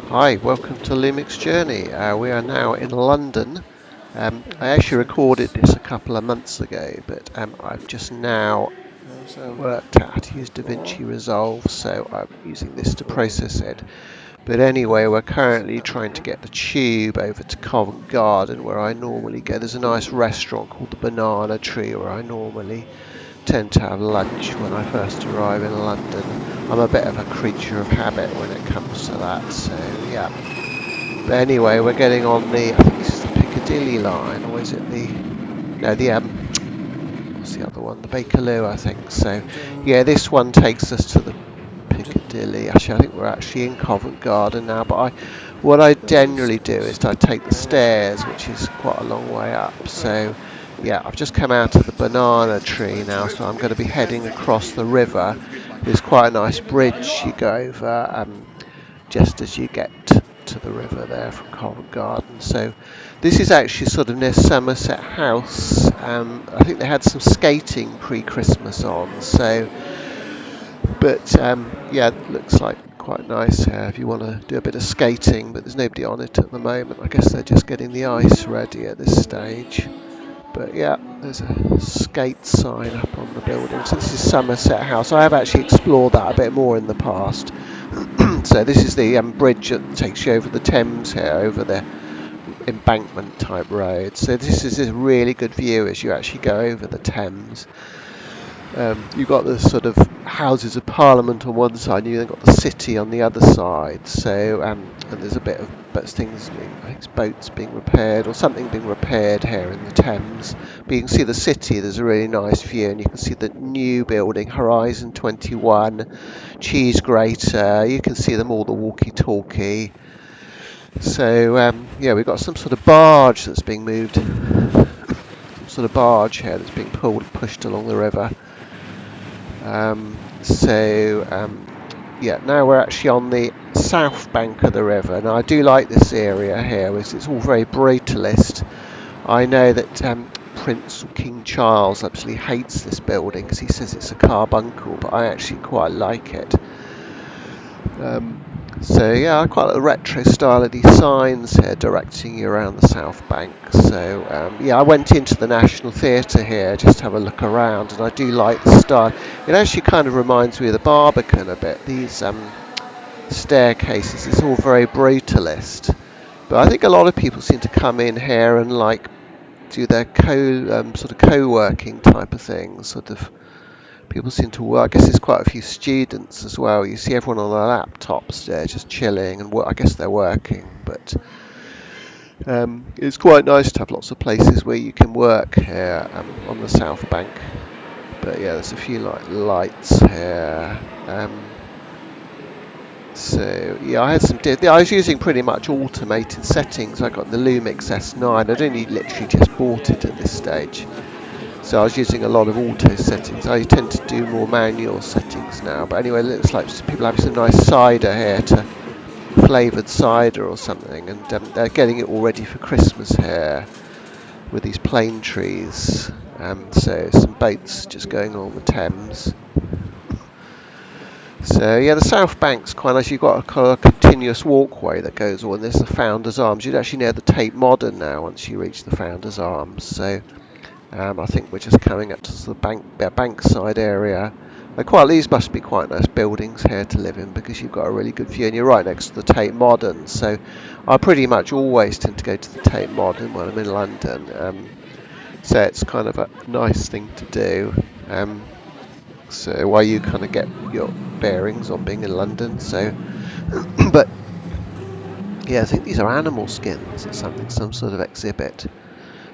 Hi, welcome to Lumix Journey. We are now in London. I actually recorded this a couple of months ago, but I've just now worked out how to use Davinci Resolve, so I'm using this to process it. But anyway, we're currently trying to get the tube over to Covent Garden, where I normally go. There's a nice restaurant called the Banana Tree, where I normally tend to have lunch when I first arrive in London. I'm a bit of a creature of habit when it comes to that, so yeah. But anyway, we're getting on the, I think this is the Piccadilly line, or is it the, no, what's the other one? The Bakerloo, I think. So yeah, this one takes us to the Piccadilly. Actually, I think we're actually in Covent Garden now, but what I generally do is I take the stairs, which is quite a long way up. So yeah, I've just come out of the Banana Tree now, so I'm going to be heading across the river. There's quite a nice bridge you go over just as you get to the river there from Covent Garden. So this is actually sort of near Somerset House. I think they had some skating pre-Christmas on, so but yeah, it looks like quite nice here if you want to do a bit of skating, but there's nobody on it at the moment. I guess they're just getting the ice ready at this stage. But yeah, there's a skate sign up on the building. So this is Somerset House. I have actually explored that a bit more in the past. So this is the bridge that takes you over the Thames here, over the embankment type road. So this is a really good view as you actually go over the Thames. You've got the sort of Houses of Parliament on one side, and you've then got the city on the other side. So and there's a bit of things being, I think it's boats being repaired or something being repaired here in the Thames. But you can see the city. There's a really nice view, and you can see the new building, Horizon 21, cheese grater. You can see them all, the walkie-talkie. So yeah, we've got some sort of barge that's being moved. Some sort of barge here that's being pushed along the river. Yeah, now we're actually on the south bank of the river. Now I do like this area here, it's all very brutalist. I know that Prince or King Charles absolutely hates this building because he says it's a carbuncle, but I actually quite like it. So yeah, I quite like the retro style of these signs here directing you around the south bank. So yeah, I went into the National Theatre here just to have a look around, and I do like the style. It actually kind of reminds me of the Barbican a bit. These staircases, it's all very brutalist. But I think a lot of people seem to come in here and like do their sort of co-working type of things, sort of. People seem to work. I guess there's quite a few students as well. You see everyone on their laptops there, just chilling, and I guess they're working. But it's quite nice to have lots of places where you can work here on the South Bank. But yeah, there's a few lights here. So yeah, I had some. I was using pretty much automated settings. I got the Lumix S9. I'd only literally just bought it at this stage. So I was using a lot of auto settings. I tend to do more manual settings now. But anyway, it looks like people have some nice cider here, flavoured cider or something. And they're getting it all ready for Christmas here with these plane trees. So some boats just going along the Thames. So yeah, the South Bank's quite nice. You've got a continuous walkway that goes on. There's the Founder's Arms. You'd actually near the Tate Modern now once you reach the Founder's Arms. So I think we're just coming up to the bankside area. These must be quite nice buildings here to live in because you've got a really good view and you're right next to the Tate Modern. So I pretty much always tend to go to the Tate Modern when I'm in London. So it's kind of a nice thing to do. So while you kind of get your bearings on being in London. So, but yeah, I think these are animal skins or something, some sort of exhibit.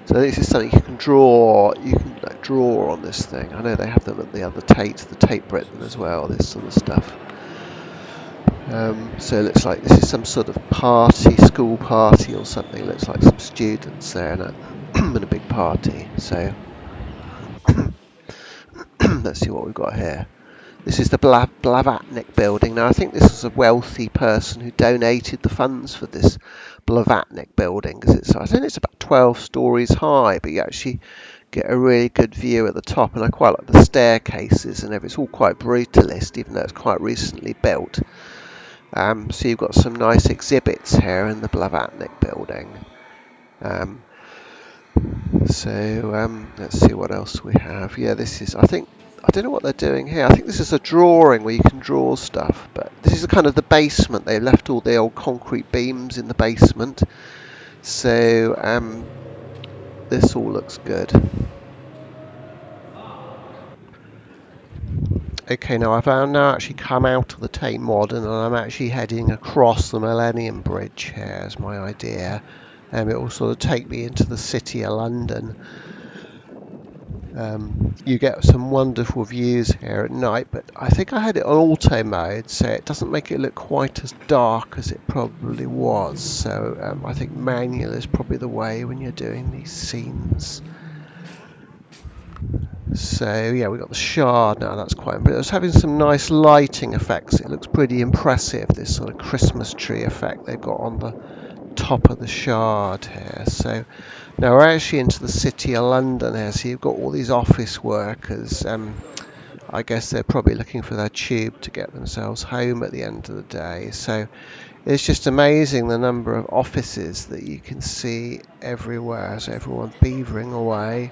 So this is something you can draw. You can draw on this thing. I know they have them at the other the Tate Britain as well. This sort of stuff. So it looks like this is some sort of party, school party or something. It looks like some students there and a big party. So let's see what we've got here. This is the Blavatnik building. Now I think this was a wealthy person who donated the funds for this Blavatnik building because I think it's about 12 stories high, but you actually get a really good view at the top, and I quite like the staircases and everything. It's all quite brutalist, even though it's quite recently built. So you've got some nice exhibits here in the Blackmagic building. Let's see what else we have. Yeah, this is, I don't know what they're doing here. I think this is a drawing where you can draw stuff, but this is kind of the basement. They left all the old concrete beams in the basement. So this all looks good. Okay, now I've now actually come out of the Tate Modern and I'm actually heading across the Millennium Bridge here is my idea. It will sort of take me into the city of London. You get some wonderful views here at night, but I think I had it on auto mode, so it doesn't make it look quite as dark as it probably was. So I think manual is probably the way when you're doing these scenes. So yeah, we've got the shard now, that's quite impressive. It's having some nice lighting effects. It looks pretty impressive, this sort of Christmas tree effect they've got on the top of the shard here. So now we're actually into the city of London here, so you've got all these office workers. I guess they're probably looking for their tube to get themselves home at the end of the day. So it's just amazing the number of offices that you can see everywhere. So everyone's beavering away.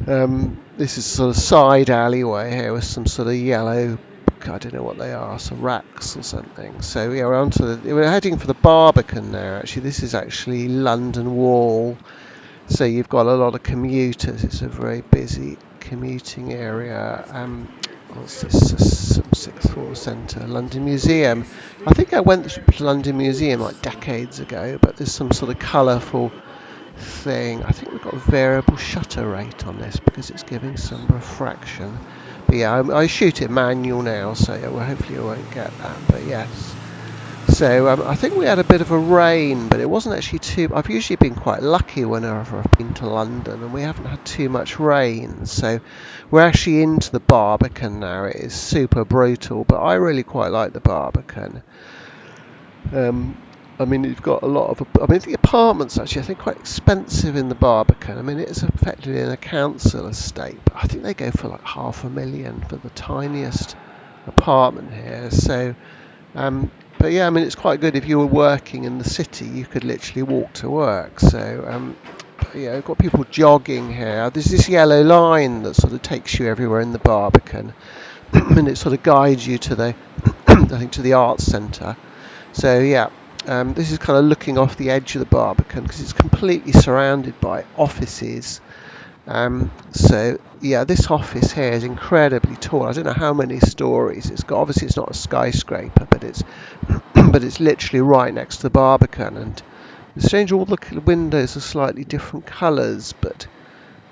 This is sort of side alleyway here with some sort of yellow, I don't know what they are, some racks or something. So yeah, we're heading for the Barbican now. Actually, this is actually London Wall. So you've got a lot of commuters. It's a very busy commuting area. What's this? Some sixth floor centre, London Museum. I think I went to London Museum like decades ago, but there's some sort of colourful thing. I think we've got a variable shutter rate on this because it's giving some refraction. But yeah, I shoot it manual now, so yeah, well, hopefully you won't get that. But yes. So I think we had a bit of a rain, but it wasn't actually too. I've usually been quite lucky whenever I've been to London, and we haven't had too much rain. So we're actually into the Barbican now. It is super brutal, but I really quite like the Barbican. I mean, you've got a lot of. I mean, the apartments actually, I think, quite expensive in the Barbican. I mean, it's effectively in a council estate, but I think they go for like $500,000 for the tiniest apartment here. So, but yeah, I mean, it's quite good if you were working in the city. You could literally walk to work. So, yeah, I've got people jogging here. There's this yellow line that sort of takes you everywhere in the Barbican, and it sort of guides you to the, I think, to the arts centre. So yeah. This is kind of looking off the edge of the Barbican because it's completely surrounded by offices. So yeah, this office here is incredibly tall. I don't know how many stories it's got. Obviously, it's not a skyscraper, but it's but it's literally right next to the Barbican. And it's strange, all the windows are slightly different colours. But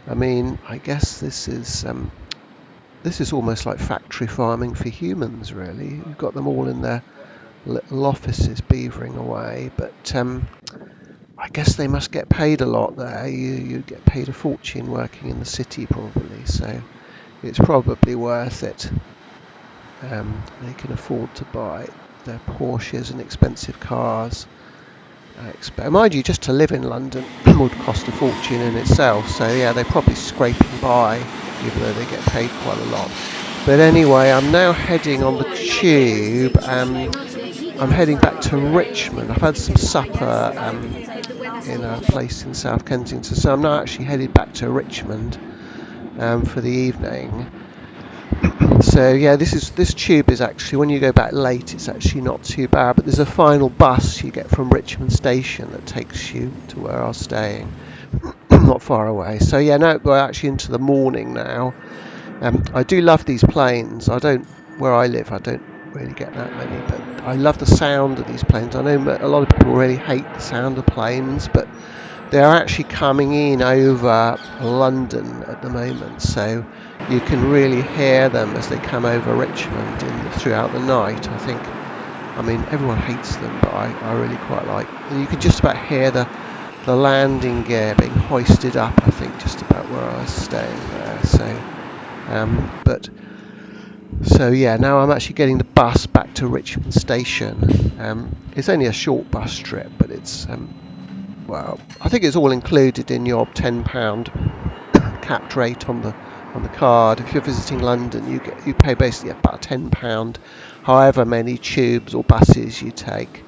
I mean, I guess this is almost like factory farming for humans, really. You've got them all in their little offices beavering away, but I guess they must get paid a lot there. You get paid a fortune working in the city probably, so it's probably worth it. They can afford to buy their Porsches and expensive cars. I expect, mind you, just to live in London would cost a fortune in itself, so yeah, they're probably scraping by, even though they get paid quite a lot. But anyway, I'm now heading on the tube. I'm heading back to Richmond. I've had some supper in a place in South Kensington, so I'm now actually headed back to Richmond for the evening. So yeah, this tube is actually, when you go back late, it's actually not too bad. But there's a final bus you get from Richmond Station that takes you to where I was staying, not far away. So yeah, no, we're actually into the morning now. I do love these planes. Where I live, I don't really get that many, but I love the sound of these planes. I know a lot of people really hate the sound of planes, but they're actually coming in over London at the moment, so you can really hear them as they come over Richmond throughout the night. I mean, everyone hates them, but I really quite like. And you can just about hear the landing gear being hoisted up, I think, just about where I was staying there. So yeah, now I'm actually getting the bus back to Richmond Station. It's only a short bus trip, but it's well, I think it's all included in your £10 capped rate on the card. If you're visiting London, you pay basically about £10 however many tubes or buses you take.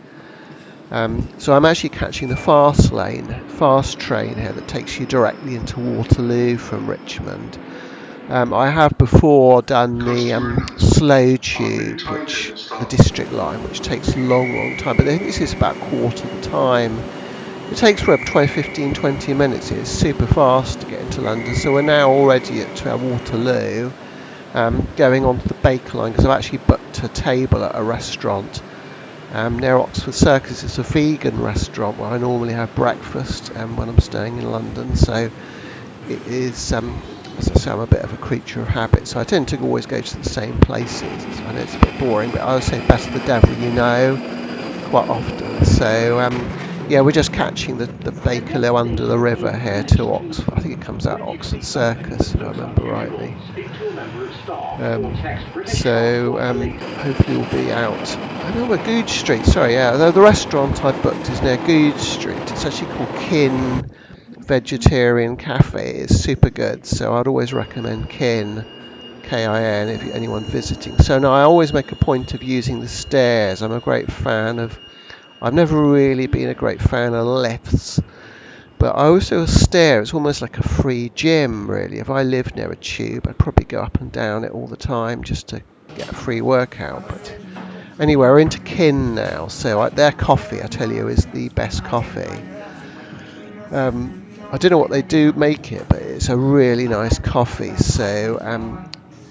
So I'm actually catching the fast train here that takes you directly into Waterloo from Richmond. I have before done the slow tube, the district line, which takes a long time, but I think this is about quarter the time. It takes for 15-20 minutes. It's super fast to get into London. So we're now already at Waterloo, going on to the Baker line because I've actually booked a table at a restaurant near Oxford Circus. It's a vegan restaurant where I normally have breakfast when I'm staying in London. So it is, as I say, I'm a bit of a creature of habit. So I tend to always go to the same places. I know it's a bit boring, but I always say best the devil you know quite often. So yeah, we're just catching the Bakerloo under the river here to Oxford. I think it comes out Oxford Circus, if I remember rightly. Hopefully we'll be out. I know we're Goodge Street. Sorry, yeah. The restaurant I booked is near Goodge Street. It's actually called Kin Vegetarian Cafe. It's super good. So I'd always recommend Kin, K-I-N, if anyone visiting. So now I always make a point of using the stairs. I'm a great fan of. I've never really been a great fan of lifts, but I also stare. It's almost like a free gym, really. If I lived near a tube, I'd probably go up and down it all the time just to get a free workout. But anyway, we're into Kin now. So their coffee, I tell you, is the best coffee. I don't know what they do make it, but it's a really nice coffee. So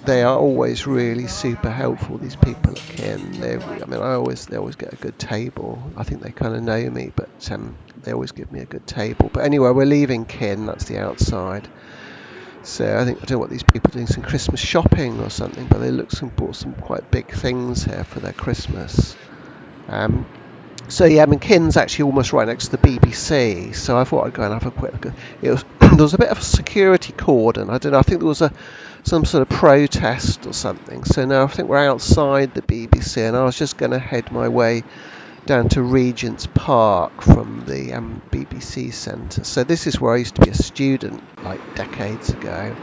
they are always really super helpful, these people at Kin. They always get a good table. I think they kind of know me, but they always give me a good table. But anyway, we're leaving Kin. That's the outside. So I don't know what these people are doing, some Christmas shopping or something, but they bought some quite big things here for their Christmas. So yeah, Kin's actually almost right next to the BBC, so I thought I'd go and have a quick look. There was a bit of a security cordon. I don't know. I think there was some sort of protest or something. So now I think we're outside the BBC, and I was just going to head my way down to Regent's Park from the BBC Centre. So this is where I used to be a student, like decades ago.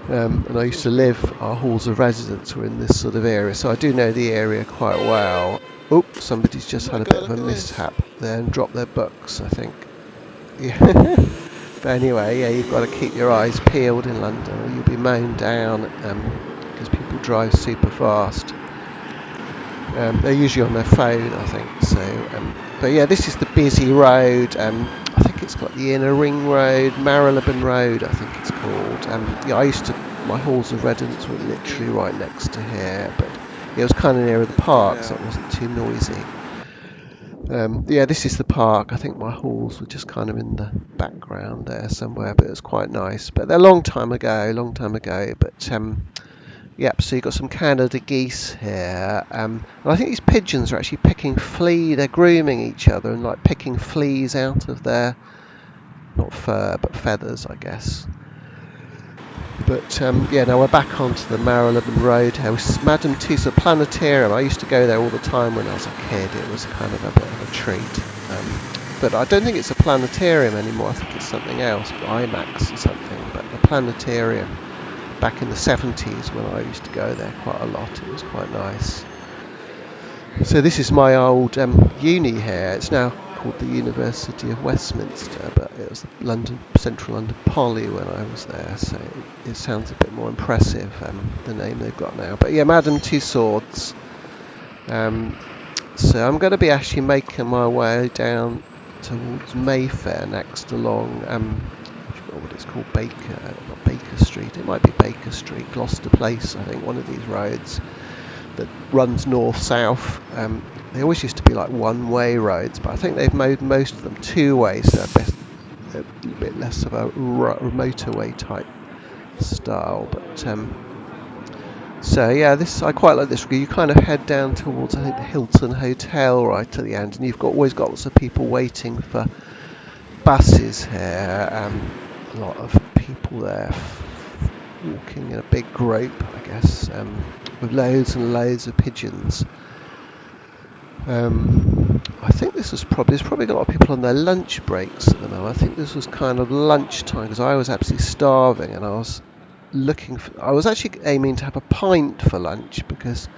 And I used to live, our halls of residence were in this sort of area, so I do know the area quite well. Oh, somebody's just had a bit of a mishap there and dropped their books, I think. Yeah. But anyway, yeah, you've got to keep your eyes peeled in London or you'll be mown down because people drive super fast. They're usually on their phone, I think. So, but yeah, this is the busy road. I think it's got the Inner Ring Road, Marylebone Road, I think it's called. Yeah, my halls of residence were literally right next to here, but it was kind of near the park, so it wasn't too noisy. Yeah, this is the park. I think my halls were just kind of in the background there somewhere, but it was quite nice. But they're a long time ago. But yep, so you've got some Canada geese here. And I think these pigeons are actually picking fleas. They're grooming each other and like picking fleas out of their, not fur, but feathers, I guess. But yeah, now we're back onto the Marylebone Roadhouse. Madame Tussauds Planetarium. I used to go there all the time when I was a kid. It was kind of a bit of a treat. But I don't think it's a planetarium anymore. I think it's something else, IMAX or something. But the planetarium, back in the 70s when I used to go there quite a lot, it was quite nice. So this is my old uni here. It's now called the University of Westminster, but it was Central London Poly when I was there, so it sounds a bit more impressive, the name they've got now. But yeah, Madame Tussauds. So I'm going to be actually making my way down towards Mayfair next along, I forgot what it's called, not Baker Street, it might be Baker Street, Gloucester Place, I think, one of these roads that runs north-south. They always used to be like one-way roads, but I think they've made most of them two-way, so a bit less of a motorway type style. But so yeah, I quite like this. You kind of head down towards, I think, the Hilton Hotel right at the end, and you've always got lots of people waiting for buses here. A lot of people there walking in a big group, I guess, with loads and loads of pigeons. I think there's probably a lot of people on their lunch breaks at the moment. I think this was kind of lunchtime because I was absolutely starving and I was actually aiming to have a pint for lunch because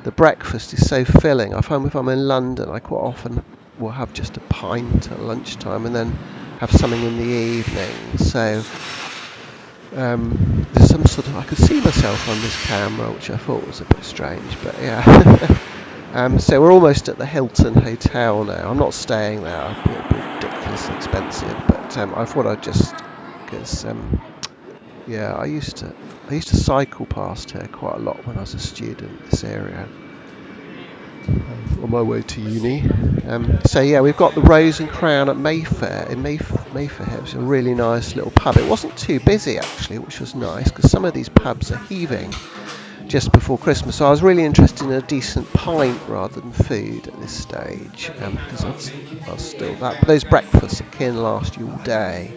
the breakfast is so filling. I find if I'm in London, I quite often will have just a pint at lunchtime and then have something in the evening. So there's some sort of, I could see myself on this camera, which I thought was a bit strange, but yeah. So we're almost at the Hilton Hotel now. I'm not staying there, it'd be ridiculously expensive, but I thought I'd just, because yeah, I used to cycle past here quite a lot when I was a student, this area, on my way to uni. So yeah, we've got the Rose and Crown at Mayfair, in Mayfair here. It's a really nice little pub. It wasn't too busy actually, which was nice, because some of these pubs are heaving just before Christmas. So I was really interested in a decent pint rather than food at this stage, because I'll still that. But those breakfasts can last you all day.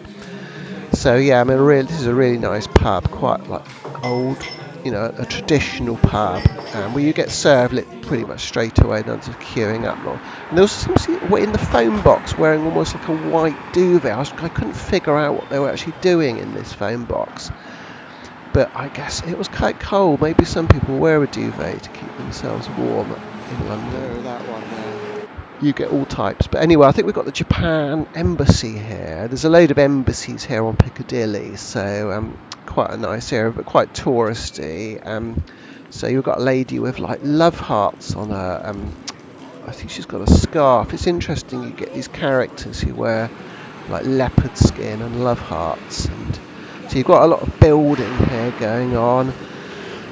So yeah, I mean, this is a really nice pub, quite like old, a traditional pub, where you get served it pretty much straight away, none of queuing up long. And there was somebody in the phone box wearing almost like a white duvet. I couldn't figure out what they were actually doing in this phone box, but I guess it was quite cold. Maybe some people wear a duvet to keep themselves warm in London. That one there. You get all types, but anyway, I think we've got the Japan embassy here. There's a load of embassies here on Piccadilly, so quite a nice area, but quite touristy. So you've got a lady with like love hearts on her. I think she's got a scarf. It's interesting. You get these characters who wear like leopard skin and love hearts, and so you've got a lot of building here going on.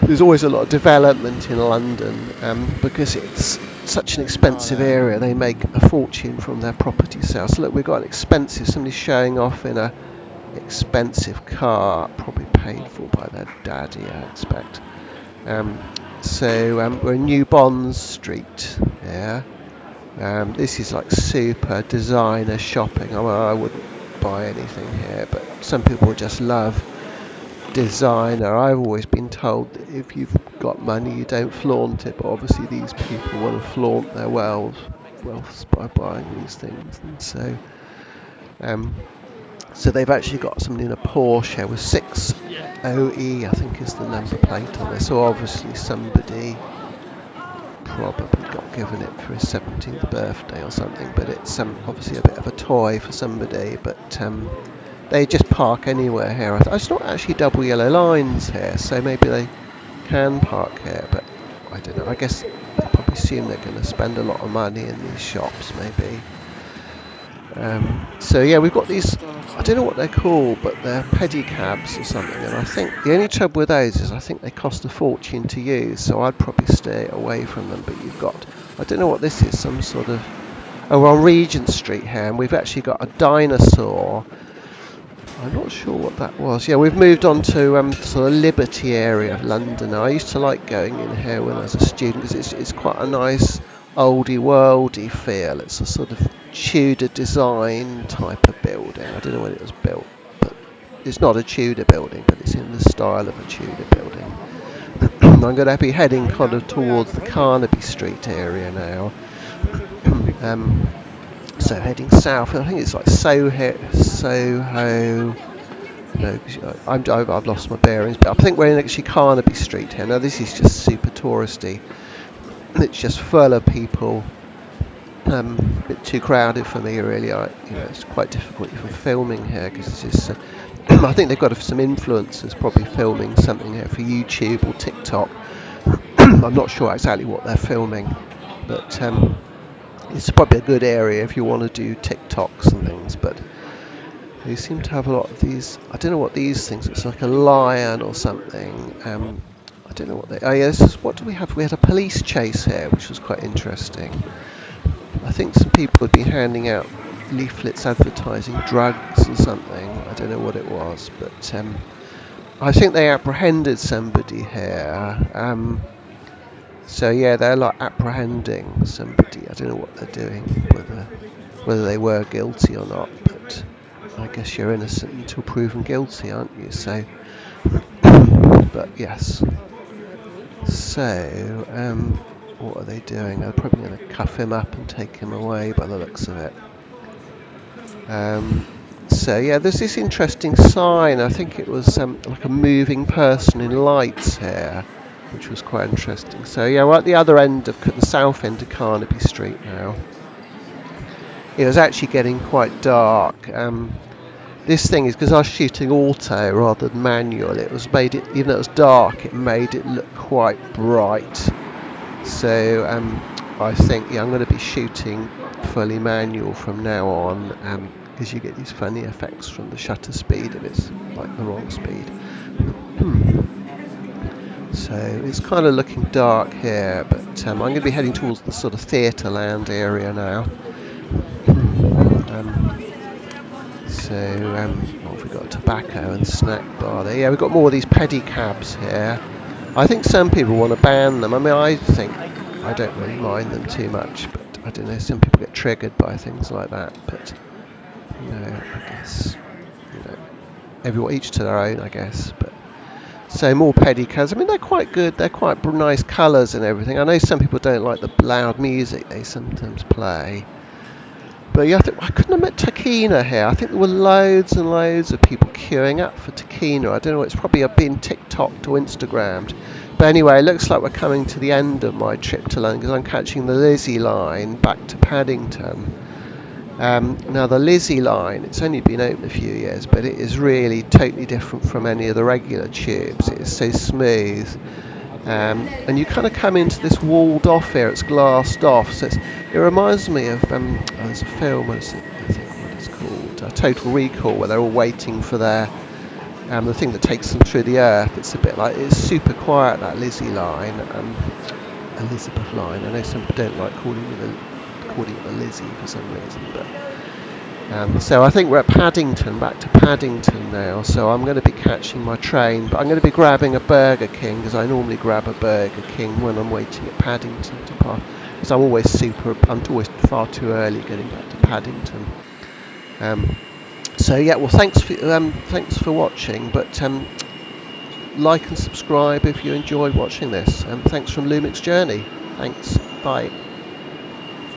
There's always a lot of development in London, because it's such an expensive area. They make a fortune from their property sales. So look, we've got somebody's showing off in a expensive car, probably paid for by their daddy, I expect. So we're in New Bond Street. Yeah. This is like super designer shopping. I wouldn't buy anything here, but some people just love designer. I've always been told that if you've got money, you don't flaunt it, but obviously these people want to flaunt their wealth by buying these things, and so they've actually got something in a Porsche with 6OE, I think is the number plate on this. So obviously somebody probably got given it for his 17th birthday or something, but it's obviously a bit of a toy for somebody, but they just park anywhere here. It's not actually double yellow lines here, so maybe they can park here, but I don't know. I guess they probably assume they're going to spend a lot of money in these shops, maybe. So yeah, we've got these, I don't know what they're called, but they're pedicabs or something, and I think the only trouble with those is I think they cost a fortune to use, so I'd probably stay away from them. But you've got, I don't know what this is, some sort of, we're on Regent Street here, and we've actually got a dinosaur. I'm not sure what that was. Yeah, we've moved on to sort of Liberty area of London. I used to like going in here when I was a student, because it's quite a nice oldie worldy feel. It's a sort of Tudor design type of building. I don't know when it was built, but it's not a Tudor building, but it's in the style of a Tudor building. I'm going to be heading kind of towards the Carnaby Street area now. So heading south, I think it's like Soho. No, I've lost my bearings, but I think we're in actually Carnaby Street here. Now this is just super touristy. It's just full of people. A bit too crowded for me, really. It's quite difficult even filming here, because it's just. I think they've got some influencers probably filming something here for YouTube or TikTok. I'm not sure exactly what they're filming, but it's probably a good area if you want to do TikToks and things. But they seem to have a lot of these. I don't know what these things. It's like a lion or something. I don't know what they. Oh yeah, what do we have? We had a police chase here, which was quite interesting. I think some people had been handing out leaflets advertising drugs or something. I don't know what it was, but I think they apprehended somebody here. So yeah, they're like apprehending somebody. I don't know what they're doing, whether they were guilty or not. But I guess you're innocent until proven guilty, aren't you? So, but yes. So, what are they doing? They're probably going to cuff him up and take him away by the looks of it. So yeah, there's this interesting sign. I think it was like a moving person in lights here. which was quite interesting. So yeah, we're at the other end of the south end of Carnaby Street now. It was actually getting quite dark. This thing is because I was shooting auto rather than manual. It was made it, even though it was dark, it made it look quite bright. So I think I'm going to be shooting fully manual from now on, because you get these funny effects from the shutter speed if it's like the wrong speed. So it's kind of looking dark here, but I'm going to be heading towards the sort of theatre land area now. What have we got? Tobacco and snack bar there. Yeah, we've got more of these pedicabs here. I think some people want to ban them. I mean, I think I don't really mind them too much, but I don't know, some people get triggered by things like that. But, you know, I guess, you know, each to their own, I guess. But so more pedicabs. I mean, they're quite good. They're quite nice colours and everything. I know some people don't like the loud music they sometimes play. But yeah, I couldn't have met Takina here. I think there were loads and loads of people queuing up for Takina. I don't know, it's probably been TikToked or Instagrammed. But anyway, it looks like we're coming to the end of my trip to London because I'm catching the Lizzie line back to Paddington. Now the Lizzie line, it's only been open a few years, but it is really totally different from any of the regular tubes. It is so smooth. And you kind of come into this walled off here, it's glassed off, so it reminds me of there's a film, I think what it's called, Total Recall, where they're all waiting for their the thing that takes them through the earth. It's a bit like, it's super quiet, that Lizzie line, Elizabeth line. I know some people don't like calling it the Lizzie for some reason, but so I think we're at Paddington, back to Paddington now, so I'm going to be catching my train, but I'm going to be grabbing a Burger King, because I normally grab a Burger King when I'm waiting at Paddington to pass, because I'm always far too early getting back to Paddington. So yeah, well thanks for watching, but like and subscribe if you enjoyed watching this, and thanks from Lumix Journey. Thanks, bye.